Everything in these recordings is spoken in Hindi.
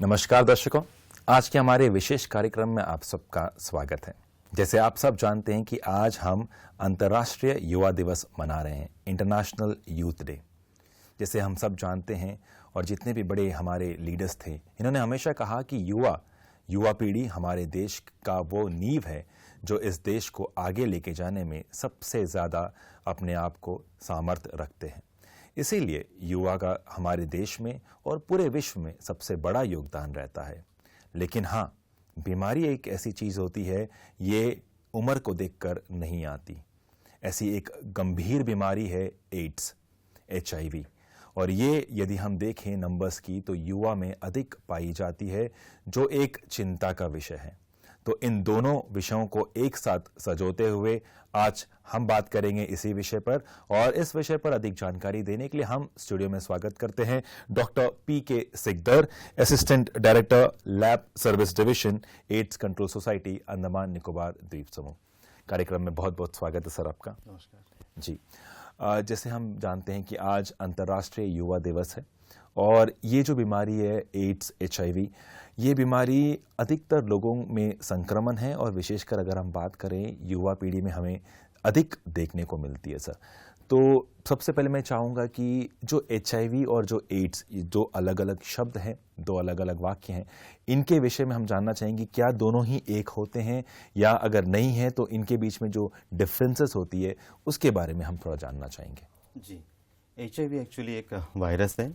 नमस्कार दर्शकों, आज के हमारे विशेष कार्यक्रम में आप सबका स्वागत है। जैसे आप सब जानते हैं कि आज हम अंतर्राष्ट्रीय युवा दिवस मना रहे हैं, इंटरनेशनल यूथ डे। जैसे हम सब जानते हैं और जितने भी बड़े हमारे लीडर्स थे, इन्होंने हमेशा कहा कि युवा पीढ़ी हमारे देश का वो नींव है जो इस देश को आगे लेके जाने में सबसे ज़्यादा अपने आप को सामर्थ्य रखते हैं। इसीलिए युवा का हमारे देश में और पूरे विश्व में सबसे बड़ा योगदान रहता है। लेकिन हाँ, बीमारी एक ऐसी चीज़ होती है, ये उम्र को देखकर नहीं आती। ऐसी एक गंभीर बीमारी है एड्स, HIV, और ये यदि हम देखें नंबर्स की तो युवा में अधिक पाई जाती है, जो एक चिंता का विषय है। तो इन दोनों विषयों को एक साथ सजोते हुए आज हम बात करेंगे इसी विषय पर, और इस विषय पर अधिक जानकारी देने के लिए हम स्टूडियो में स्वागत करते हैं doctor PK Sikdar, assistant director lab service division, AIDS control society, Andaman Nicobar द्वीप समूह। कार्यक्रम में बहुत बहुत स्वागत है सर आपका। नमस्कार जी। जैसे हम जानते हैं कि आज अंतर्राष्ट्रीय युवा दिवस है, और ये जो बीमारी है एड्स, HIV, ये बीमारी अधिकतर लोगों में संक्रमण है, और विशेषकर अगर हम बात करें युवा पीढ़ी में हमें अधिक देखने को मिलती है सर। तो सबसे पहले मैं चाहूँगा कि जो HIV और जो एड्स, जो अलग अलग शब्द हैं, दो अलग अलग वाक्य हैं, इनके विषय में हम जानना चाहेंगे क्या दोनों ही एक होते हैं, या अगर नहीं है तो इनके बीच में जो डिफरेंसेस होती है उसके बारे में हम थोड़ा जानना चाहेंगे। जी, HIV एक्चुअली एक वायरस है,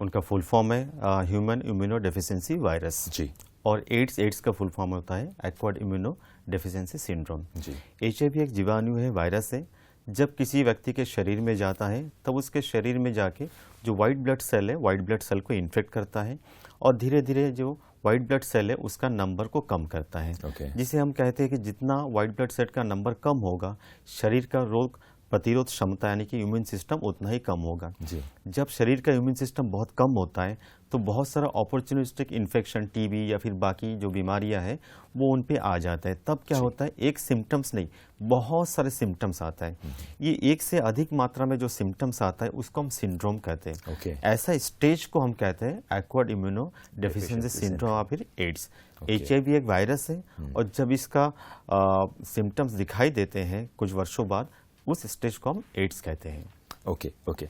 उनका फुल फॉर्म है ह्यूमन इम्यूनो डेफिशिएंसी वायरस जी। और एड्स का फुल फॉर्म होता है एक्वायर्ड इम्यूनो डेफिशिएंसी सिंड्रोम। जी। HIV एक जीवाणु है, वायरस है। जब किसी व्यक्ति के शरीर में जाता है तब उसके शरीर में जाके जो वाइट ब्लड सेल है, वाइट ब्लड सेल को इन्फेक्ट करता है, और धीरे धीरे जो वाइट ब्लड सेल है उसका नंबर को कम करता है। जिसे हम कहते हैं कि जितना वाइट ब्लड सेल का नंबर कम होगा, शरीर का रोग प्रतिरोध क्षमता यानी कि इम्यून सिस्टम उतना ही कम होगा। जी। जब शरीर का इम्यून सिस्टम बहुत कम होता है तो बहुत सारा अपॉर्चुनिस्टिक इन्फेक्शन, TB या फिर बाकी जो बीमारियां हैं वो उन पे आ जाता है। तब क्या होता है, एक सिम्टम्स नहीं, बहुत सारे सिम्टम्स आता है। ये एक से अधिक मात्रा में जो सिम्टम्स आता है उसको हम सिंड्रोम कहते हैं। ऐसा स्टेज को हम कहते हैं एक्वायर्ड इम्यूनो डेफिशिएंसी सिंड्रोम या फिर एड्स। HIV एक वायरस है, और जब इसका सिम्टम्स दिखाई देते हैं कुछ वर्षों बाद, उस स्टेज को हम एड्स कहते हैं। ओके।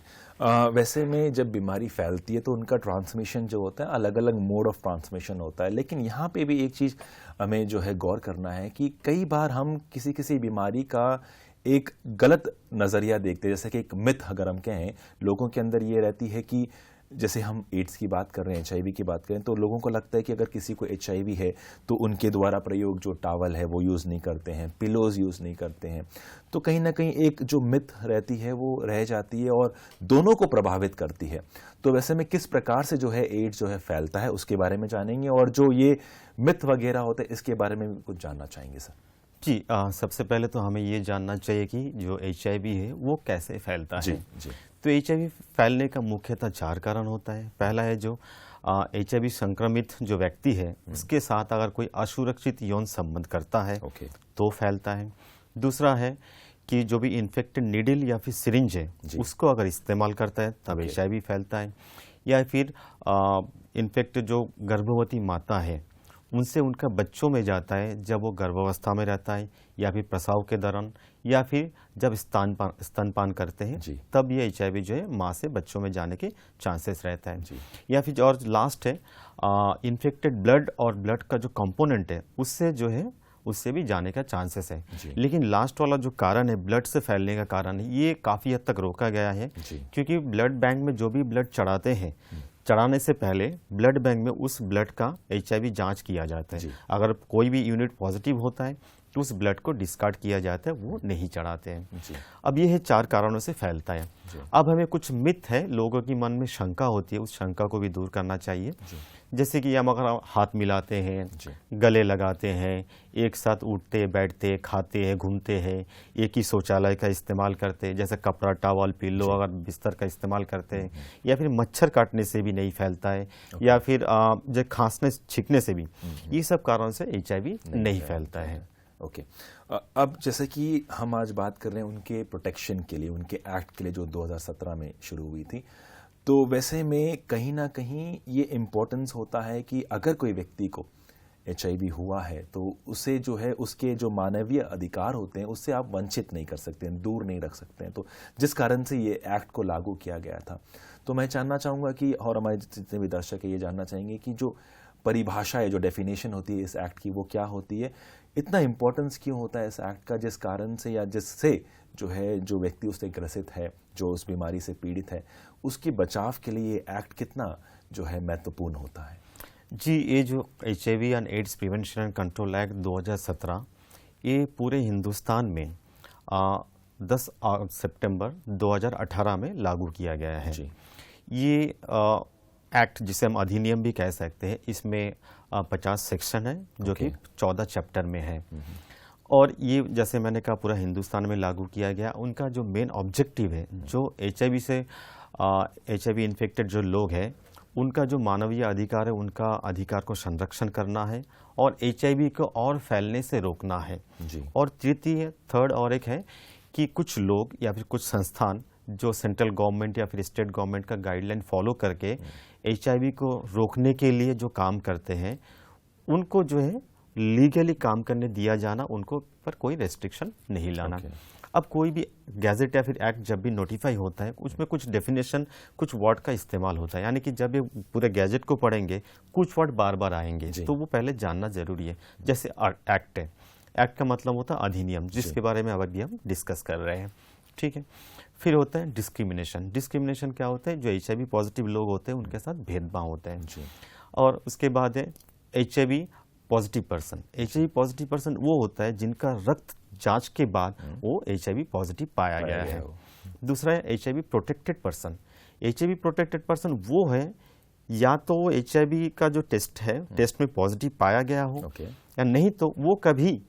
वैसे में जब बीमारी फैलती है तो उनका ट्रांसमिशन जो होता है, अलग अलग मोड ऑफ ट्रांसमिशन होता है। लेकिन यहाँ पे भी एक चीज़ हमें जो है गौर करना है कि कई बार हम किसी बीमारी का एक गलत नज़रिया देखते हैं। जैसे कि एक मिथ अगर हम कहें, लोगों के अंदर ये रहती है कि जैसे हम एड्स की बात कर रहे हैं, HIV की बात करें, तो लोगों को लगता है कि अगर किसी को HIV है तो उनके द्वारा प्रयोग जो टॉवल है वो यूज़ नहीं करते हैं, पिलोज यूज़ नहीं करते हैं। तो कहीं ना कहीं एक जो मिथ रहती है वो रह जाती है और दोनों को प्रभावित करती है। तो वैसे में किस प्रकार से जो है एड्स जो है फैलता है उसके बारे में जानेंगे, और जो ये मिथ वगैरह होते हैं इसके बारे में भी कुछ जानना चाहेंगे सर। जी, सबसे पहले तो हमें ये जानना चाहिए कि जो HIV है वो कैसे फैलता है। जी। तो HIV फैलने का मुख्यतः 4 कारण होता है। पहला है जो HIV संक्रमित जो व्यक्ति है उसके साथ अगर कोई असुरक्षित यौन संबंध करता है तो फैलता है। दूसरा है कि जो भी इन्फेक्टेड नीडल या फिर सिरिंज है उसको अगर इस्तेमाल करता है तब HIV फैलता है। या फिर इन्फेक्टेड जो गर्भवती माता है उनसे उनका बच्चों में जाता है जब वो गर्भावस्था में रहता है, या फिर प्रसव के दौरान, या फिर जब स्तनपान करते हैं तब ये HIV जो है माँ से बच्चों में जाने के चांसेस रहता है। या फिर और लास्ट है इन्फेक्टेड ब्लड, और ब्लड का जो कंपोनेंट है उससे जो है उससे भी जाने का चांसेस है। लेकिन लास्ट वाला जो कारण है ब्लड से फैलने का कारण है, ये काफ़ी हद तक रोका गया है, क्योंकि ब्लड बैंक में जो भी ब्लड चढ़ाते हैं, चढ़ाने से पहले ब्लड बैंक में उस ब्लड का HIV जांच किया जाता है। अगर कोई भी यूनिट पॉजिटिव होता है तो उस ब्लड को डिस्कार्ड किया जाता है, वो नहीं चढ़ाते हैं। अब ये है 4 कारणों से फैलता है। अब हमें कुछ मिथ है, लोगों की मन में शंका होती है, उस शंका को भी दूर करना चाहिए। जैसे कि हम अगर हाथ मिलाते हैं, गले लगाते हैं, एक साथ उठते बैठते खाते हैं, घूमते हैं, एक ही शौचालय का इस्तेमाल करते हैं, जैसे कपड़ा, टॉवल, पिल्लो अगर बिस्तर का इस्तेमाल करते हैं, या फिर मच्छर काटने से भी नहीं फैलता है, या फिर जो खांसने छींकने से भी, ये सब कारणों से HIV नहीं फैलता है। अब जैसे कि हम आज बात कर रहे हैं उनके प्रोटेक्शन के लिए, उनके एक्ट के लिए जो 2017 में शुरू हुई थी, तो वैसे में कहीं ना कहीं ये इम्पोर्टेंस होता है कि अगर कोई व्यक्ति को HIV हुआ है तो उसे जो है उसके जो मानवीय अधिकार होते हैं उससे आप वंचित नहीं कर सकते हैं, दूर नहीं रख सकते हैं। तो जिस कारण से ये एक्ट को लागू किया गया था। तो मैं जानना चाहूँगा कि, और हमारे जितने भी दर्शक है ये जानना चाहेंगे कि जो परिभाषा है, जो डेफिनेशन होती है इस एक्ट की, वो क्या होती है, इतना इम्पोर्टेंस क्यों होता है इस एक्ट का, जिस कारण से या जिससे जो है जो व्यक्ति उससे ग्रसित है, जो उस बीमारी से पीड़ित है, उसके बचाव के लिए ये एक्ट कितना जो है महत्वपूर्ण होता है? जी, ये जो HIV and AIDS prevention and control act 2017 ये पूरे हिंदुस्तान में 10 सितंबर 2018 में लागू किया गया है। जी। ये एक्ट जिसे हम अधिनियम भी कह सकते हैं, इसमें 50 सेक्शन है जो कि 14 चैप्टर में है। और ये जैसे मैंने कहा पूरा हिंदुस्तान में लागू किया गया। उनका जो मेन ऑब्जेक्टिव है, जो HIV इन्फेक्टेड जो लोग हैं उनका जो मानवीय अधिकार है, उनका अधिकार को संरक्षण करना है और HIV को और फैलने से रोकना है। जी। और तृतीय, थर्ड और एक है कि कुछ लोग या फिर कुछ संस्थान जो सेंट्रल गवर्नमेंट या फिर स्टेट गवर्नमेंट का गाइडलाइन फॉलो करके HIV को रोकने के लिए जो काम करते हैं, उनको जो है लीगली काम करने दिया जाना, उनको पर कोई रेस्ट्रिक्शन नहीं लाना। अब कोई भी गैजेट या फिर एक्ट जब भी नोटिफाई होता है, उसमें कुछ डेफिनेशन, कुछ वर्ड का इस्तेमाल होता है, यानी कि जब ये पूरे गैजेट को पढ़ेंगे कुछ वर्ड बार बार आएंगे, तो वो पहले जानना जरूरी है। जैसे एक्ट है, एक्ट का मतलब होता है अधिनियम, जिसके बारे में अभी हम डिस्कस कर रहे हैं, ठीक है। फिर होता है डिस्क्रिमिनेशन। डिस्क्रिमिनेशन क्या होता है? जो HIV पॉजिटिव लोग होते हैं उनके साथ भेदभाव होते हैं। और उसके बाद है HIV positive person. HIV positive person वो होता है जिनका रक्त जांच के बाद वो HIV पॉजिटिव पाया गया है। दूसरा है HIV protected person. HIV protected person वो है या तो वो HIV का जो टेस्ट है, टेस्ट में पॉजिटिव पाया गया हो, या नहीं तो वो कभी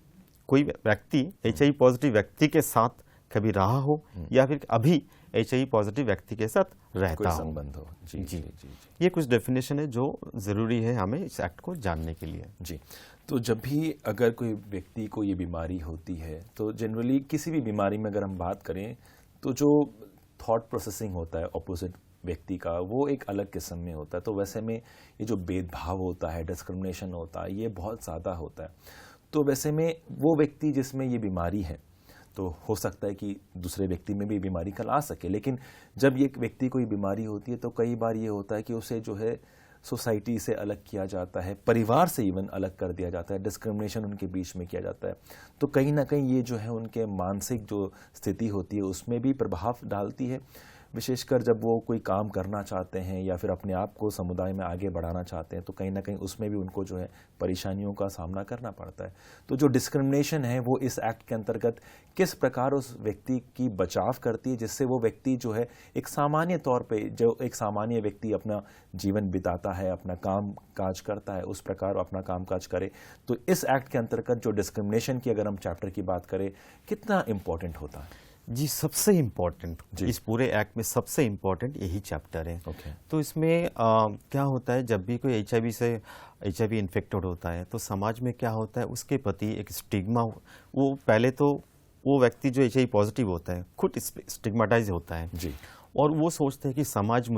कोई व्यक्ति HIV पॉजिटिव व्यक्ति के साथ कभी रहा हो या फिर अभी HIV पॉजिटिव व्यक्ति के साथ रहता हो, संबंध हो। जी, जी, जी, जी। ये कुछ डेफिनेशन है जो जरूरी है हमें इस एक्ट को जानने के लिए। जी। तो जब भी अगर कोई व्यक्ति को ये बीमारी होती है, तो जनरली किसी भी बीमारी में अगर हम बात करें तो जो थॉट प्रोसेसिंग होता है ऑपोजिट व्यक्ति का, वो एक अलग किस्म में होता है। तो वैसे में ये जो भेदभाव होता है, डिस्क्रिमिनेशन होता है, ये बहुत ज़्यादा होता है। तो वैसे में वो व्यक्ति जिसमें ये बीमारी है, तो हो सकता है कि दूसरे व्यक्ति में भी बीमारी कल आ सके, लेकिन जब ये व्यक्ति को ये बीमारी होती है तो कई बार ये होता है कि उसे जो है सोसाइटी से अलग किया जाता है, परिवार से इवन अलग कर दिया जाता है, डिस्क्रिमिनेशन उनके बीच में किया जाता है। तो कहीं ना कहीं ये जो है उनके मानसिक जो स्थिति होती है उसमें भी प्रभाव डालती है, विशेषकर जब वो कोई काम करना चाहते हैं या फिर अपने आप को समुदाय में आगे बढ़ाना चाहते हैं, तो कहीं ना कहीं उसमें भी उनको जो है परेशानियों का सामना करना पड़ता है। तो जो डिस्क्रिमिनेशन है वो इस एक्ट के अंतर्गत किस प्रकार उस व्यक्ति की बचाव करती है, जिससे वो व्यक्ति जो है एक सामान्य तौर पे, जो एक सामान्य व्यक्ति अपना जीवन बिताता है, अपना काम काज करता है, उस प्रकार अपना काम काज करे। तो इस एक्ट के अंतर्गत जो डिस्क्रिमिनेशन की अगर हम चैप्टर की बात करें, कितना इम्पोर्टेंट होता है? जी, सबसे इम्पोर्टेंट, इस पूरे एक्ट में सबसे इम्पोर्टेंट यही चैप्टर है। तो इसमें क्या होता है, जब भी कोई HIV इन्फेक्टेड होता है तो समाज में क्या होता है, उसके प्रति एक स्टिग्मा, वो पहले तो वो व्यक्ति जो HIV पॉजिटिव होता है खुद स्टिग्मेटाइज होता है जी, और वो सोचते हैं कि समाज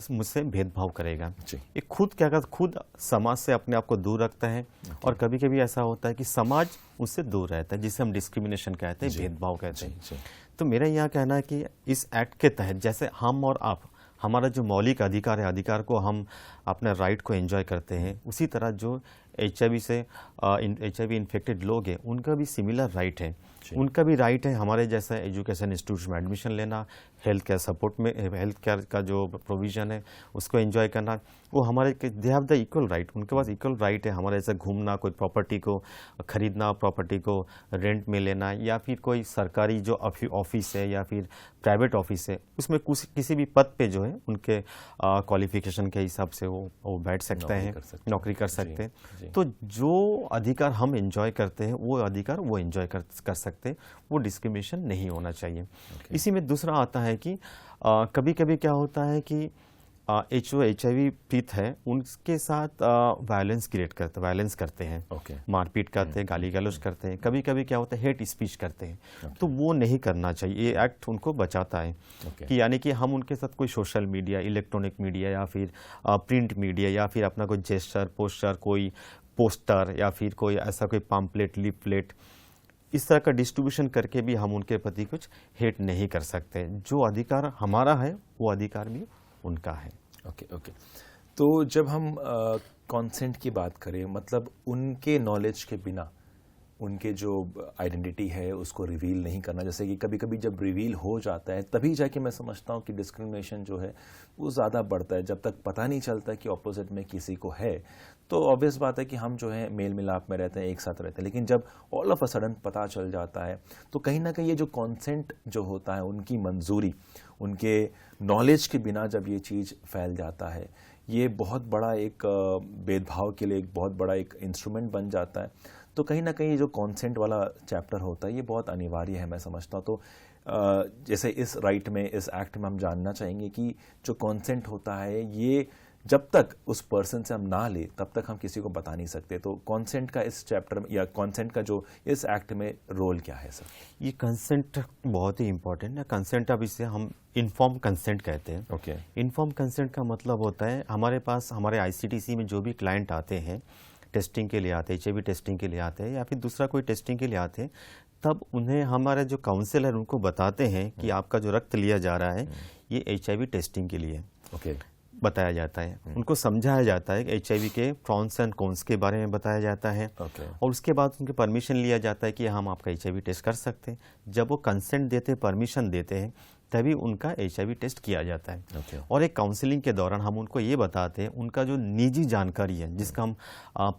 मुझसे भेदभाव करेगा। ये खुद क्या करता है, खुद समाज से अपने आप को दूर रखता है। और कभी कभी ऐसा होता है कि समाज उससे दूर रहता है, जिसे हम डिस्क्रिमिनेशन कहते हैं, भेदभाव कहते हैं। तो मेरा यहाँ कहना है कि इस एक्ट के तहत जैसे हम और आप, हमारा जो मौलिक अधिकार है, अधिकार को हम अपने राइट को एंजॉय करते हैं, उसी तरह जो HIV इन्फेक्टेड लोग हैं उनका भी सिमिलर राइट है। उनका भी राइट है हमारे जैसा एजुकेशन इंस्टीट्यूट में एडमिशन लेना, हेल्थ केयर सपोर्ट में, हेल्थ केयर का जो प्रोविज़न है उसको एंजॉय करना, वो हमारे, they have the equal right, उनके पास इक्वल राइट है हमारे जैसे घूमना, कोई प्रॉपर्टी को खरीदना, प्रॉपर्टी को रेंट में लेना, या फिर कोई सरकारी जो ऑफिस है या फिर प्राइवेट ऑफिस है उसमें किसी भी पद पे जो है उनके क्वालिफिकेशन के हिसाब से वो बैठ सकते हैं, नौकरी कर सकते हैं। तो जो अधिकार हम एंजॉय करते हैं वो अधिकार वो एंजॉय कर सकते हैं, वो डिस्क्रिमिनेशन नहीं होना चाहिए। इसी में दूसरा आता है कि कभी कभी क्या होता है कि जो HIV पीड़ित है उनके साथ वायलेंस करते हैं, मारपीट करते हैं, गाली गलौज करते हैं, कभी कभी क्या होता है हेट स्पीच करते हैं। तो वो नहीं करना चाहिए, ये एक्ट उनको बचाता है कि यानी कि हम उनके साथ कोई सोशल मीडिया, इलेक्ट्रॉनिक मीडिया या फिर प्रिंट मीडिया या फिर अपना कोई जेस्चर, कोई पोस्टर या फिर कोई ऐसा कोई पम्पलेट, लीफलेट इस तरह का डिस्ट्रीब्यूशन करके भी हम उनके प्रति कुछ हेट नहीं कर सकते। जो अधिकार हमारा है वो अधिकार भी उनका है। ओके। तो जब हम कंसेंट की बात करें, मतलब उनके नॉलेज के बिना उनके जो आइडेंटिटी है उसको रिवील नहीं करना। जैसे कि कभी कभी जब रिवील हो जाता है तभी जाके मैं समझता हूँ कि डिस्क्रिमिनेशन जो है वो ज़्यादा बढ़ता है। जब तक पता नहीं चलता कि ऑपोजिट में किसी को है तो ऑब्वियस बात है कि हम जो है मेल मिलाप में रहते हैं, एक साथ रहते हैं। लेकिन जब ऑल ऑफ अ सडन पता चल जाता है तो कहीं ना कहीं ये जो कॉन्सेंट जो होता है, उनकी मंजूरी, उनके नॉलेज के बिना जब ये चीज़ फैल जाता है, ये बहुत बड़ा एक भेदभाव के लिए एक बहुत बड़ा एक इंस्ट्रूमेंट बन जाता है। तो कहीं ना कहीं जो कॉन्सेंट वाला चैप्टर होता है ये बहुत अनिवार्य है, मैं समझता हूँ। तो जैसे इस राइट में, इस एक्ट में हम जानना चाहेंगे कि जो कॉन्सेंट होता है ये जब तक उस पर्सन से हम ना ले तब तक हम किसी को बता नहीं सकते। तो कॉन्सेंट का इस चैप्टर में या कॉन्सेंट का जो इस एक्ट में रोल क्या है सर? ये कंसेंट बहुत ही इंपॉर्टेंट है। कंसेंट अब इसे हम इन्फॉर्म कंसेंट कहते हैं। ओके। इन्फॉर्म कंसेंट का मतलब होता है हमारे पास, हमारे ICTC में जो भी क्लाइंट आते हैं, टेस्टिंग के लिए आते हैं, HIV टेस्टिंग के लिए आते हैं या फिर दूसरा कोई टेस्टिंग के लिए आते हैं, तब उन्हें हमारे जो काउंसलर उनको बताते हैं कि आपका जो रक्त लिया जा रहा है ये HIV टेस्टिंग के लिए बताया जाता है। उनको समझाया जाता है कि HIV के प्रॉन्स एंड कॉन्स के बारे में बताया जाता है और उसके बाद उनके परमिशन लिया जाता है कि हम आपका HIV टेस्ट कर सकते हैं। जब वो कंसेंट देते, परमिशन देते हैं, तभी उनका HIV टेस्ट किया जाता है। और एक काउंसलिंग के दौरान हम उनको ये बताते हैं उनका जो निजी जानकारी है, जिसका हम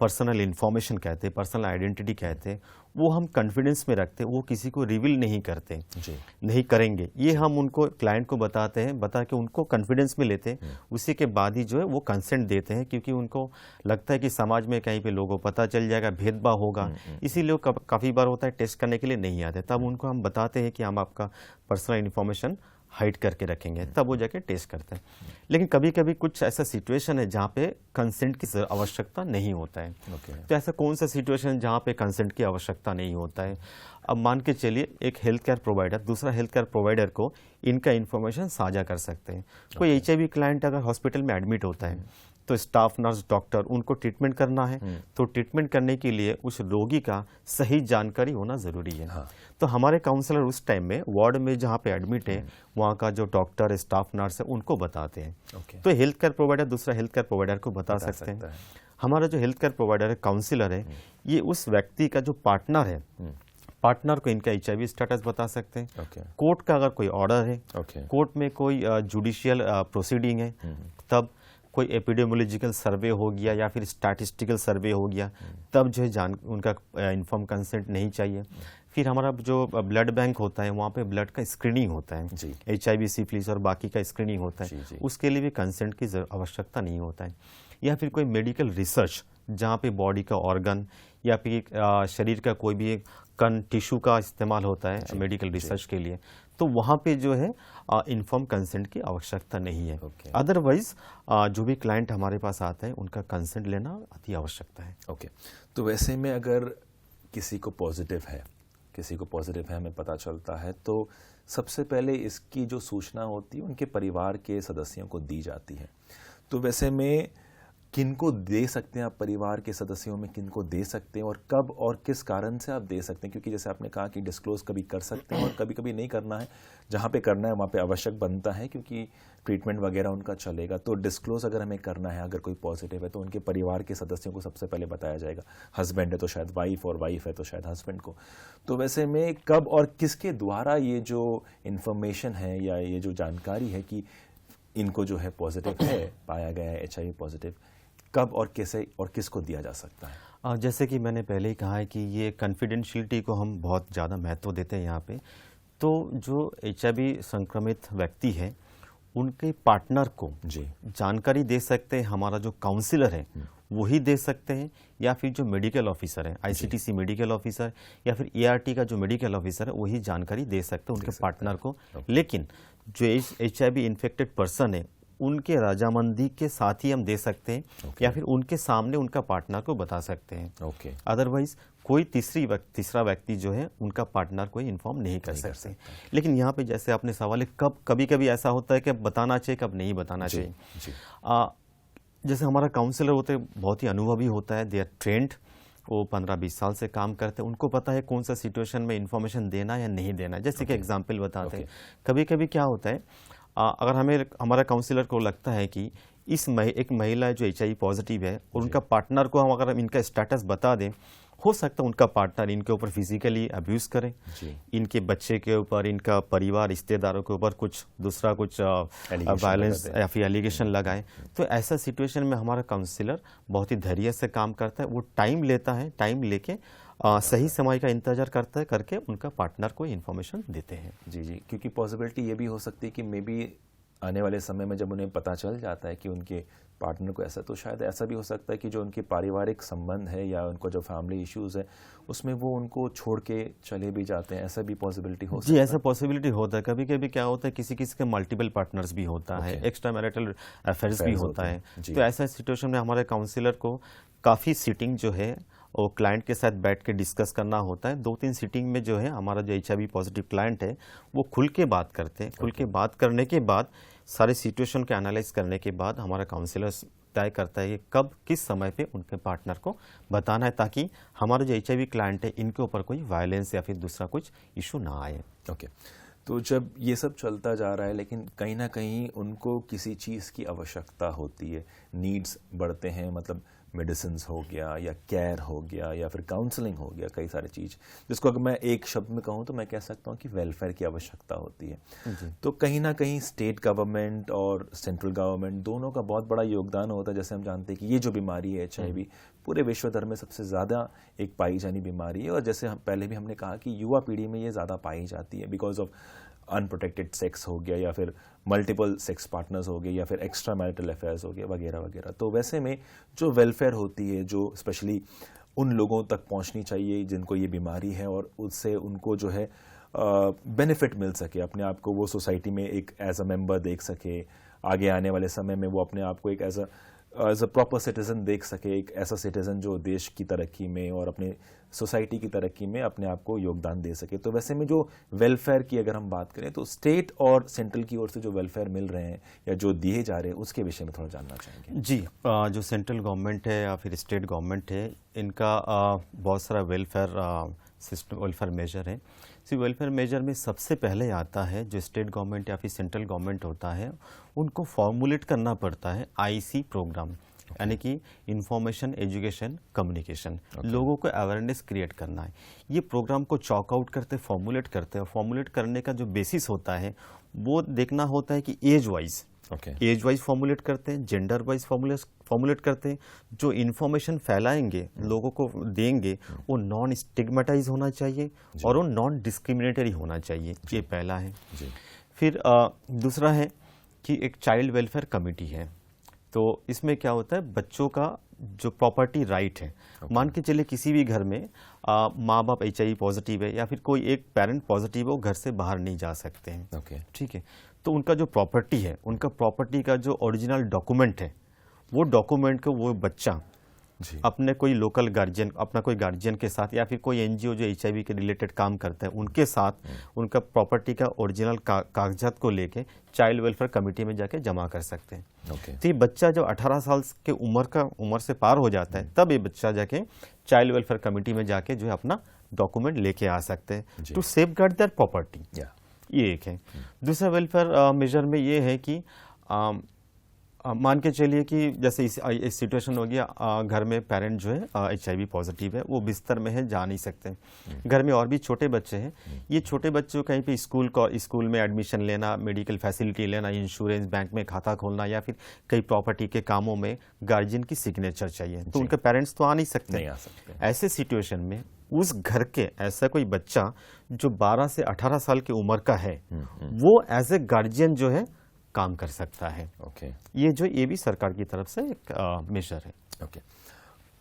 पर्सनल इन्फॉर्मेशन कहते हैं, पर्सनल आइडेंटिटी कहते हैं, वो हम कॉन्फिडेंस में रखते हैं, वो किसी को रिवील नहीं करते, नहीं करेंगे। ये हम उनको, क्लाइंट को बताते हैं, बता के उनको कॉन्फिडेंस में लेते हैं। उसी के बाद ही जो है वो कंसेंट देते हैं, क्योंकि उनको लगता है कि समाज में कहीं पे लोगों को पता चल जाएगा, भेदभाव होगा, इसीलिए वो काफ़ी बार होता है टेस्ट करने के लिए नहीं आते। तब उनको हम बताते हैं कि हम आपका पर्सनल इन्फॉर्मेशन हाइड करके रखेंगे, तब वो जाके टेस्ट करते हैं। लेकिन कभी कभी कुछ ऐसा सिचुएशन है जहाँ पे कंसेंट की आवश्यकता नहीं होता है। तो ऐसा कौन सा सिचुएशन है जहाँ पे कंसेंट की आवश्यकता नहीं होता है? अब मान के चलिए एक हेल्थ केयर प्रोवाइडर दूसरा हेल्थ केयर प्रोवाइडर को इनका इन्फॉर्मेशन साझा कर सकते हैं। कोई HIV क्लाइंट अगर हॉस्पिटल में एडमिट होता है तो स्टाफ, नर्स, डॉक्टर उनको ट्रीटमेंट करना है, तो ट्रीटमेंट करने के लिए उस रोगी का सही जानकारी होना जरूरी है। तो हमारे काउंसलर उस टाइम में वार्ड में जहाँ पे एडमिट है वहाँ का जो डॉक्टर, स्टाफ, नर्स है उनको बताते हैं। तो हेल्थ केयर प्रोवाइडर दूसरा हेल्थ केयर प्रोवाइडर को बता सकते हैं। हमारा जो हेल्थ केयर प्रोवाइडर है, काउंसलर है, ये उस व्यक्ति का जो पार्टनर है, पार्टनर को इनका HIV स्टेटस बता सकते हैं। कोर्ट का अगर कोई ऑर्डर है, कोर्ट में कोई जुडिशियल प्रोसीडिंग है, तब कोई एपिडेमियोलॉजिकल सर्वे हो गया या फिर स्टैटिस्टिकल सर्वे हो गया, तब जो है उनका इन्फॉर्म कंसेंट नहीं चाहिए। फिर हमारा जो ब्लड बैंक होता है वहाँ पे ब्लड का स्क्रीनिंग होता है, HIV, सिफिलिस और बाकी का स्क्रीनिंग होता है, उसके लिए भी कंसेंट की आवश्यकता नहीं होता है। या फिर कोई मेडिकल रिसर्च जहाँ पे बॉडी का ऑर्गन या फिर शरीर का कोई भी कण, टिश्यू का इस्तेमाल होता है मेडिकल रिसर्च के लिए, तो वहाँ पे जो है इन्फॉर्म कंसेंट की आवश्यकता नहीं है। अदरवाइज जो भी क्लाइंट हमारे पास आते हैं उनका कंसेंट लेना अति आवश्यकता है। तो वैसे में अगर किसी को पॉजिटिव है, हमें पता चलता है, तो सबसे पहले इसकी जो सूचना होती है उनके परिवार के सदस्यों को दी जाती है। तो वैसे में किनको दे सकते हैं आप, परिवार के सदस्यों में किनको दे सकते हैं और कब और किस कारण से आप दे सकते हैं? क्योंकि जैसे आपने कहा कि डिस्क्लोज कभी कर सकते हैं और कभी कभी नहीं करना है, जहाँ पे करना है वहाँ पे आवश्यक बनता है क्योंकि ट्रीटमेंट वगैरह उनका चलेगा। तो डिस्क्लोज अगर हमें करना है, अगर कोई पॉजिटिव है, तो उनके परिवार के सदस्यों को सबसे पहले बताया जाएगा। हस्बैंड है तो शायद वाइफ, और वाइफ है तो शायद हस्बैंड को। तो वैसे में कब और किसके द्वारा ये जो इन्फॉर्मेशन है या ये जो जानकारी है कि इनको जो है पॉजिटिव है, पाया गया है HIV पॉजिटिव, कब और कैसे और किसको दिया जा सकता है? जैसे कि मैंने पहले ही कहा है कि ये कॉन्फिडेंशियलिटी को हम बहुत ज़्यादा महत्व देते हैं यहाँ पे। तो जो HIV संक्रमित व्यक्ति है उनके पार्टनर को जानकारी दे सकते हैं हमारा जो काउंसलर है वही दे सकते हैं, या फिर जो मेडिकल ऑफिसर है, ICTC मेडिकल ऑफिसर या फिर ART का जो मेडिकल ऑफिसर है वही जानकारी दे सकते हैं उनके पार्टनर को। लेकिन जो HIV इन्फेक्टेड पर्सन है उनके रजामंदी के साथ ही हम दे सकते हैं या फिर उनके सामने उनका पार्टनर को बता सकते हैं। अदरवाइज कोई तीसरा व्यक्ति जो है उनका पार्टनर को इन्फॉर्म नहीं कर सकते। लेकिन यहाँ पे जैसे आपने सवाल है, कब कभी कभी ऐसा होता है कि अब बताना चाहिए, कब नहीं बताना चाहिए। जैसे हमारा काउंसलर होते हैं, बहुत ही अनुभवी होता है, दे आर ट्रेंड, वो 15-20 साल से काम करते हैं, उनको पता है कौन सा सिचुएशन में इन्फॉर्मेशन देना या नहीं देना। जैसे कि एग्जांपल बताते हैं, कभी कभी क्या होता है, अगर हमारा काउंसलर को लगता है कि एक महिला जो HIV पॉजिटिव है और उनका पार्टनर को हम अगर इनका स्टेटस बता दें, हो सकता है उनका पार्टनर इनके ऊपर फिजिकली अब्यूज करे, इनके बच्चे के ऊपर, इनका परिवार, रिश्तेदारों के ऊपर कुछ वायलेंस या फिर एलिगेशन लगाए। तो ऐसा सिचुएशन में हमारा काउंसलर बहुत ही धैर्य से काम करता है, वो टाइम लेता है, टाइम लेके सही समय का इंतजार करता है, करके उनका पार्टनर को इन्फॉर्मेशन देते हैं। जी, क्योंकि पॉसिबिलिटी ये भी हो सकती है कि मे बी आने वाले समय में जब उन्हें पता चल जाता है कि उनके पार्टनर को ऐसा, तो शायद ऐसा भी हो सकता है कि जो उनके पारिवारिक संबंध है या उनको जो फैमिली इश्यूज है उसमें वो उनको छोड़ के चले भी जाते हैं। ऐसा भी पॉसिबिलिटी हो सकता है। जी, ऐसा पॉसिबिलिटी होता है। कभी कभी क्या होता है, किसी के मल्टीपल पार्टनर्स भी होता है, एक्स्ट्रा मैरिटल अफेयर्स भी होता है। तो ऐसा सिचुएशन में हमारे काउंसलर को काफ़ी सीटिंग जो है वो क्लाइंट के साथ बैठ के डिस्कस करना होता है। 2-3 सीटिंग में जो है हमारा जो HIV पॉजिटिव क्लाइंट है वो खुल के बात करते हैं। खुल के बात करने के बाद, सारे सिचुएशन के एनालाइज करने के बाद हमारा काउंसलर तय करता है कि कब किस समय पे उनके पार्टनर को बताना है, ताकि हमारा जो HIV क्लाइंट है इनके ऊपर कोई वायलेंस या फिर दूसरा कुछ इशू ना आए। तो जब ये सब चलता जा रहा है, लेकिन कहीं ना कहीं उनको किसी चीज़ की आवश्यकता होती है, नीड्स बढ़ते हैं, मतलब मेडिसिन हो गया या केयर हो गया या फिर काउंसलिंग हो गया, कई सारी चीज़, जिसको अगर मैं एक शब्द में कहूँ तो मैं कह सकता हूँ कि वेलफेयर की आवश्यकता होती है। तो कहीं ना कहीं स्टेट गवर्नमेंट और सेंट्रल गवर्नमेंट दोनों का बहुत बड़ा योगदान होता है। जैसे हम जानते हैं कि ये जो बीमारी है HIV पूरे विश्व भर में सबसे ज़्यादा एक पाई जानी बीमारी है, और जैसे हम पहले भी हमने कहा कि युवा पीढ़ी में ये ज़्यादा पाई जाती है बिकॉज ऑफ अनप्रोटेक्टेड सेक्स हो गया या फिर मल्टीपल सेक्स पार्टनर्स हो गए या फिर एक्स्ट्रा मैरिटल अफेयर्स हो गए वगैरह वगैरह। तो वैसे में जो वेलफेयर होती है, जो स्पेशली उन लोगों तक पहुंचनी चाहिए जिनको ये बीमारी है और उससे उनको जो है बेनिफिट मिल सके, अपने आप को वो सोसाइटी में एक एज अ मेंबर देख सके, आगे आने वाले समय में वो अपने आप को एक एज अ प्रॉपर सिटीजन देख सके, एक ऐसा सिटीजन जो देश की तरक्की में और अपने सोसाइटी की तरक्की में अपने आप को योगदान दे सके। तो वैसे में जो वेलफेयर की अगर हम बात करें तो स्टेट और सेंट्रल की ओर से जो वेलफेयर मिल रहे हैं या जो दिए जा रहे हैं उसके विषय में थोड़ा जानना चाहेंगे। जी, जो सेंट्रल गवर्नमेंट है या फिर स्टेट गवर्नमेंट है, इनका बहुत सारा वेलफेयर सिस्टम, वेलफेयर मेजर है। वेलफेयर मेजर में सबसे पहले आता है जो स्टेट गवर्नमेंट या फिर सेंट्रल गवर्नमेंट होता है, उनको फॉर्मुलेट करना पड़ता है IC प्रोग्राम, यानी कि इंफॉर्मेशन एजुकेशन कम्युनिकेशन। लोगों को अवेयरनेस क्रिएट करना है। ये प्रोग्राम को चॉक आउट करते, फॉर्मुलेट करते हैं। फॉर्मुलेट करने का जो बेसिस होता है वो देखना होता है कि age wise age wise formulate करते हैं, जेंडर वाइज फॉर्मुलेट करते हैं। जो इन्फॉर्मेशन फैलाएंगे, लोगों को देंगे, वो नॉन स्टिग्मेटाइज होना चाहिए और वो नॉन डिस्क्रिमिनेटरी होना चाहिए। ये पहला है। फिर दूसरा है कि एक चाइल्ड वेलफेयर कमेटी है। तो इसमें क्या होता है, बच्चों का जो प्रॉपर्टी राइट है, मान के चलिए किसी भी घर में माँ बाप HIV पॉजिटिव है या फिर कोई एक पेरेंट पॉजिटिव है, वो घर से बाहर नहीं जा सकते हैं। ठीक है, तो उनका जो प्रॉपर्टी है, उनका प्रॉपर्टी का जो ओरिजिनल डॉक्यूमेंट है, वो डॉक्यूमेंट को वो बच्चा अपने कोई लोकल गार्जियन, अपना कोई गार्जियन के साथ या फिर कोई NGO जो HIV के रिलेटेड काम करते हैं उनके साथ उनका प्रॉपर्टी का ओरिजिनल कागजात को लेके चाइल्ड वेलफेयर कमेटी में जाके जमा कर सकते हैं। तो ये बच्चा जब 18 साल के उम्र से पार हो जाता है, तब ये बच्चा जाके चाइल्ड वेलफेयर कमेटी में जाके जो है अपना डॉक्यूमेंट लेके आ सकते हैं टू सेफगार्ड देयर प्रॉपर्टी। ये एक है। दूसरा वेलफेयर मेजर में ये है कि मान के चलिए कि जैसे इस सिचुएशन हो गया, घर में पेरेंट जो है HIV पॉजिटिव है, वो बिस्तर में है, जा नहीं सकते। घर में और भी छोटे बच्चे हैं। ये छोटे बच्चों कहीं पे स्कूल में एडमिशन लेना, मेडिकल फैसिलिटी लेना, इंश्योरेंस, बैंक में खाता खोलना या फिर कई प्रॉपर्टी के कामों में गार्जियन की सिग्नेचर चाहिए, तो उनके पेरेंट्स तो आ नहीं सकते। ऐसे सिचुएशन में उस घर के ऐसा कोई बच्चा जो 12 से 18 साल की उम्र का है, वो एज ए गार्जियन जो है काम कर सकता है। ये भी सरकार की तरफ से एक मेजर है।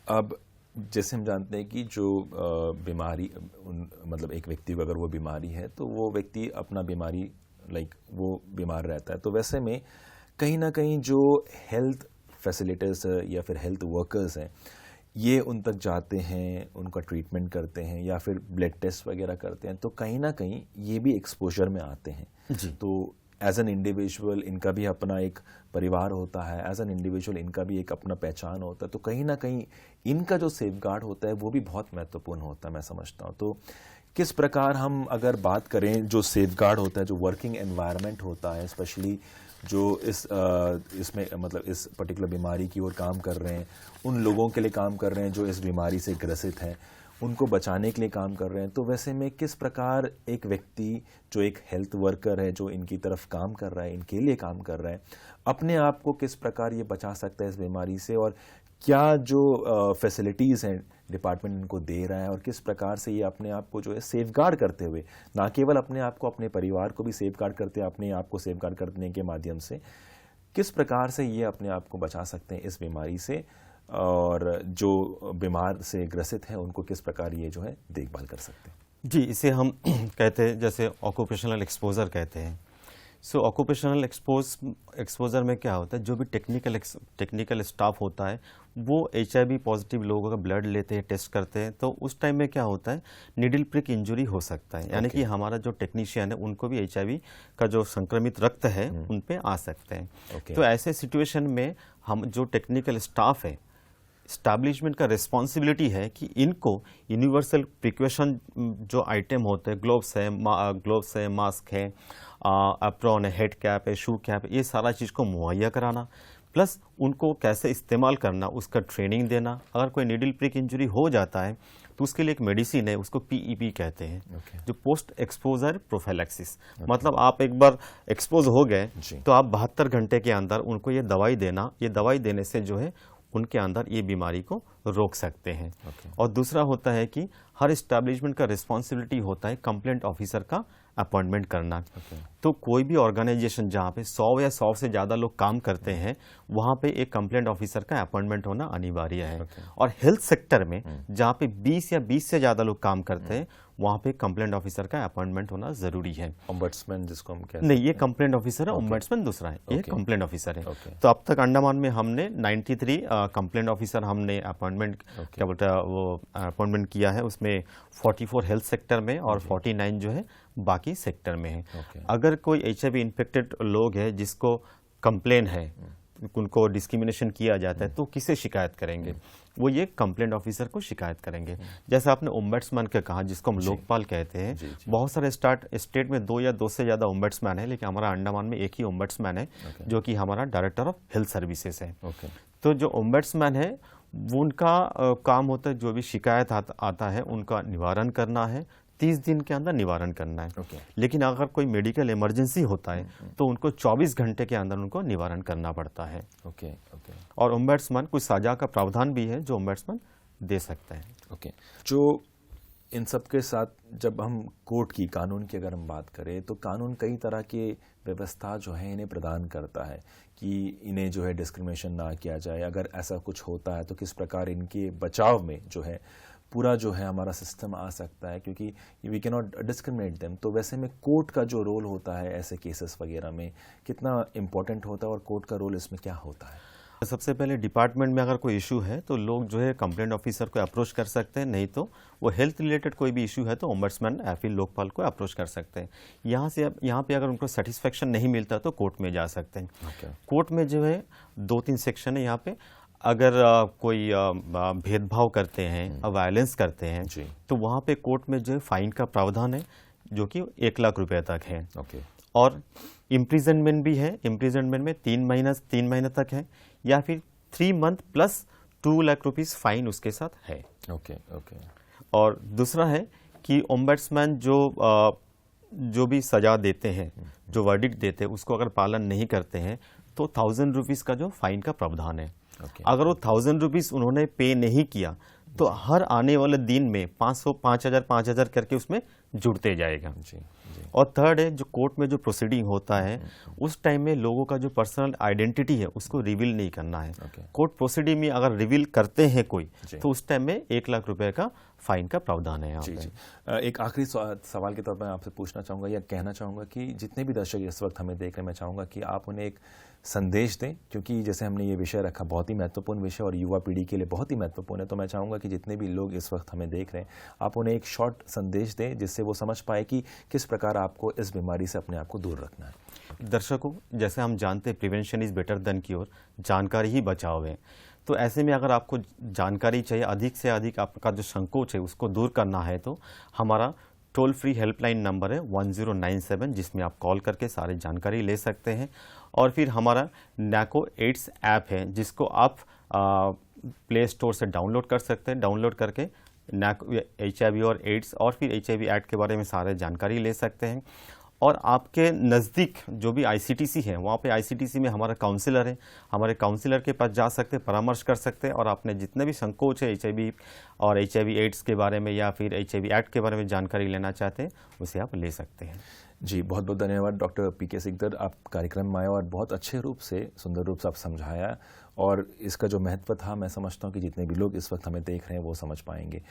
अब जैसे हम जानते हैं कि जो बीमारी, मतलब एक व्यक्ति को अगर वो बीमारी है तो वो व्यक्ति अपना बीमारी वो बीमार रहता है। तो वैसे में कहीं ना कहीं जो हेल्थ फैसिलिटेटर्स या फिर हेल्थ वर्कर्स हैं, ये उन तक जाते हैं, उनका ट्रीटमेंट करते हैं या फिर ब्लड टेस्ट वगैरह करते हैं, तो कहीं ना कहीं ये भी एक्सपोजर में आते हैं जी। तो एज एन इंडिविजुअल इनका भी अपना एक परिवार होता है, एज एन इंडिविजुअल इनका भी एक अपना पहचान होता है, तो कहीं ना कहीं इनका जो सेफगार्ड होता है वो भी बहुत महत्वपूर्ण होता है, मैं समझता हूँ। तो किस प्रकार हम अगर बात करें जो सेफगार्ड होता है, जो वर्किंग एनवायरनमेंट होता है, स्पेशली जो इसमें मतलब इस पर्टिकुलर बीमारी की ओर काम कर रहे हैं, उन लोगों के लिए काम कर रहे हैं जो इस बीमारी से ग्रसित हैं, उनको बचाने के लिए काम कर रहे हैं, तो वैसे में किस प्रकार एक व्यक्ति जो एक हेल्थ वर्कर है, जो इनकी तरफ काम कर रहा है, इनके लिए काम कर रहा है, अपने आप को किस प्रकार ये बचा सकता है इस बीमारी से, और क्या जो फैसिलिटीज़ हैं डिपार्टमेंट इनको दे रहा है, और किस प्रकार से ये अपने आप को जो है सेफगार्ड करते हुए, ना केवल अपने आप को, अपने परिवार को भी सेफगार्ड करते हैं, अपने आप को सेफगार्ड करने के माध्यम से किस प्रकार से ये अपने आप को बचा सकते हैं इस बीमारी से, और जो बीमार से ग्रसित हैं उनको किस प्रकार ये जो है देखभाल कर सकते हैं। जी, इसे हम कहते हैं जैसे ऑक्यूपेशनल एक्सपोजर कहते हैं। सो ऑक्यूपेशनल एक्सपोजर में क्या होता है, जो भी टेक्निकल स्टाफ होता है वो HIV पॉजिटिव लोगों का ब्लड लेते हैं, टेस्ट करते हैं, तो उस टाइम में क्या होता है, नीडल प्रिक इंजरी हो सकता है, यानी कि हमारा जो टेक्नीशियन है उनको भी HIV का जो संक्रमित रक्त है उन पे आ सकते हैं। तो ऐसे सिचुएशन में हम जो टेक्निकल स्टाफ है, स्टैब्लिशमेंट का रिस्पॉन्सिबिलिटी है कि इनको यूनिवर्सल प्रिकॉशन जो आइटम होते हैं, ग्लोव्स है, मास्क है, एप्रॉन है, हेड कैप है, शू कैप है, ये सारा चीज़ को मुहैया कराना, प्लस उनको कैसे इस्तेमाल करना उसका ट्रेनिंग देना। अगर कोई नीडल प्रिक इंजरी हो जाता है तो उसके लिए एक मेडिसिन है, उसको PEP कहते हैं, जो पोस्ट एक्सपोजर प्रोफाइलैक्सिस। मतलब आप एक बार एक्सपोज हो गए तो आप 72 घंटे के अंदर उनको ये दवाई देना, ये दवाई देने से जो है उनके अंदर ये बीमारी को रोक सकते हैं। और दूसरा होता है कि हर एस्टैब्लिशमेंट का रिस्पॉन्सिबिलिटी होता है कंप्लेंट ऑफिसर का अपॉइंटमेंट करना। तो कोई भी ऑर्गेनाइजेशन जहाँ पे 100 या 100 से ज़्यादा लोग काम करते हैं, वहाँ पे एक कंप्लेंट ऑफिसर का अपॉइंटमेंट होना अनिवार्य है। और हेल्थ सेक्टर में जहाँ पे 20 या 20 से ज़्यादा लोग काम करते हैं, वहाँ पे कंप्लेंट ऑफिसर का अपॉइंटमेंट होना जरूरी है। ओम्बड्समैन जिसको हम कहते हैं, नहीं, ये कंप्लेंट ऑफिसर है, ओम्बड्समैन दूसरा है, ये कंप्लेंट ऑफिसर है। तो अब तक अंडमान में हमने 93 कंप्लेंट ऑफिसर हमने अपॉइंटमेंट क्या बोलते हैं वो अपॉइंटमेंट किया है, उसमें 44 हेल्थ सेक्टर में और 49 जो है बाकी सेक्टर में है। अगर कोई HIV इन्फेक्टेड लोग है जिसको कंप्लेन है, उनको डिस्क्रिमिनेशन किया जाता है, तो किसे शिकायत करेंगे? वो ये कंप्लेंट ऑफिसर को शिकायत करेंगे। जैसे आपने ओम्बड्समैन का कहा, जिसको हम लोकपाल कहते हैं, बहुत सारे स्टेट में 2 या 2 से ज़्यादा ओम्बड्समैन है, लेकिन हमारा अंडमान में एक ही ओम्बड्समैन है, जो कि हमारा डायरेक्टर ऑफ हेल्थ सर्विसेज है। तो जो ओम्बड्समैन है वो उनका काम होता है, जो भी शिकायत आता है उनका निवारण करना है, 30 दिन के अंदर निवारण करना है। लेकिन अगर कोई मेडिकल इमरजेंसी होता है तो उनको 24 घंटे के अंदर उनको निवारण करना पड़ता है। और ओम्बड्समैन कुछ सजा का प्रावधान भी है जो ओम्बड्समैन दे सकता है। जो इन सब के साथ जब हम कोर्ट की, कानून की अगर हम बात करें, तो कानून कई तरह के व्यवस्था जो है इन्हें प्रदान करता है कि इन्हें जो है डिस्क्रिमिनेशन ना किया जाए, अगर ऐसा कुछ होता है तो किस प्रकार इनके बचाव में जो है पूरा जो है हमारा सिस्टम आ सकता है, क्योंकि we can not discriminate them. तो वैसे में कोर्ट का जो रोल होता है ऐसे केसेस वगैरह में कितना इम्पोर्टेंट होता है, और कोर्ट का रोल इसमें क्या होता है? सबसे पहले डिपार्टमेंट में अगर कोई इशू है तो लोग जो है कंप्लेंट ऑफिसर को अप्रोच कर सकते हैं, नहीं तो वो हेल्थ रिलेटेड कोई भी इशू है तो ओम्बड्समैन या फिर लोकपाल को अप्रोच कर सकते हैं। यहाँ पे अगर उनको सेटिस्फेक्शन नहीं मिलता तो कोर्ट में जा सकते हैं। कोर्ट में जो है 2-3 सेक्शन है यहाँ पे। अगर कोई भेदभाव करते हैं, वायलेंस करते हैं, तो वहाँ पे कोर्ट में जो है फाइन का प्रावधान है, जो कि 1 लाख रुपए तक है। और इम्प्रिजनमेंट भी है। इम्प्रिजनमेंट में 3 महीने तक है, या फिर 3 month plus 2 lakh rupees fine उसके साथ है। और दूसरा है कि ओम्बड्समैन जो भी सजा देते हैं, जो वर्डिक्ट देते हैं, उसको अगर पालन नहीं करते हैं तो 1000 रुपीस का जो फाइन का प्रावधान है। अगर वो 1000 रुपीस उन्होंने पे नहीं किया तो हर आने वाले दिन में 500, 5000 करके उसमें जुड़ते जाएगा। और थर्ड है, जो कोर्ट में जो प्रोसीडिंग होता है उस टाइम में लोगों का जो पर्सनल आइडेंटिटी है उसको रिवील नहीं करना है। कोर्ट प्रोसीडिंग में अगर रिवील करते हैं कोई तो उस टाइम में 1 लाख रुपए का फाइन का प्रावधान है यहाँ जी पे। जी। एक आखिरी सवाल के तौर पर मैं आपसे पूछना चाहूँगा या कहना चाहूँगा कि जितने भी दर्शक इस वक्त हमें देख रहे हैं, मैं चाहूँगा कि आप उन्हें एक संदेश दें, क्योंकि जैसे हमने ये विषय रखा, बहुत ही महत्वपूर्ण विषय और युवा पीढ़ी के लिए बहुत ही महत्वपूर्ण है। तो मैं चाहूँगा कि जितने भी लोग इस वक्त हमें देख रहे हैं, आप उन्हें एक शॉर्ट संदेश दें जिससे वो समझ पाए कि किस प्रकार आपको इस बीमारी से अपने आप को दूर रखना है। दर्शकों, जैसे हम जानते हैं prevention is better than cure, जानकारी ही बचाव है। तो ऐसे में अगर आपको जानकारी चाहिए, अधिक से अधिक आपका जो संकोच है उसको दूर करना है, तो हमारा टोल फ्री हेल्पलाइन नंबर है 1097, जिसमें आप कॉल करके सारी जानकारी ले सकते हैं। और फिर हमारा नैको एड्स ऐप है जिसको आप प्ले स्टोर से डाउनलोड कर सकते हैं। डाउनलोड करके नैको HIV और एड्स और फिर HIV एक्ट के बारे में सारे जानकारी ले सकते हैं। और आपके नज़दीक जो भी ICTC है, वहाँ पे ICTC में हमारा काउंसलर है, हमारे काउंसलर के पास जा सकते हैं, परामर्श कर सकते हैं और आपने जितने भी संकोच है HIV और HIV एड्स के बारे में या फिर HIV एक्ट के बारे में जानकारी लेना चाहते हैं, उसे आप ले सकते हैं। जी, बहुत बहुत धन्यवाद डॉक्टर PK सिकदर, आप कार्यक्रम में आए और बहुत अच्छे रूप से, सुंदर रूप से आप समझाया और इसका जो महत्व था, मैं समझता हूँ कि जितने भी लोग इस वक्त हमें देख रहे हैं वो समझ पाएंगे।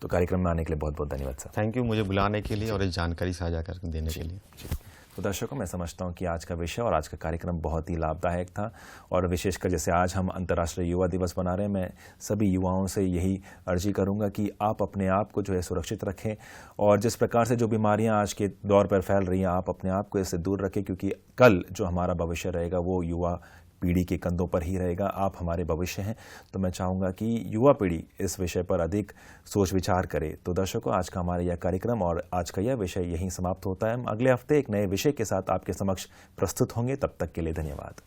तो कार्यक्रम में आने के लिए बहुत बहुत धन्यवाद सर। थैंक यू मुझे बुलाने के लिए और ये जानकारी साझा कर देने के लिए। जी। तो दर्शकों, मैं समझता हूँ कि आज का विषय और आज का कार्यक्रम बहुत ही लाभदायक था और विशेषकर जैसे आज हम अंतर्राष्ट्रीय युवा दिवस मना रहे हैं, मैं सभी युवाओं से यही अर्जी करूँगा कि आप अपने आप को जो है सुरक्षित रखें और जिस प्रकार से जो बीमारियाँ आज के दौर पर फैल रही हैं, आप अपने आप को इससे दूर रखें, क्योंकि कल जो हमारा भविष्य रहेगा वो युवा पीढ़ी के कंधों पर ही रहेगा। आप हमारे भविष्य हैं, तो मैं चाहूँगा कि युवा पीढ़ी इस विषय पर अधिक सोच विचार करे। तो दर्शकों, आज का हमारा यह कार्यक्रम और आज का यह विषय यहीं समाप्त होता है। हम अगले हफ्ते एक नए विषय के साथ आपके समक्ष प्रस्तुत होंगे। तब तक के लिए धन्यवाद।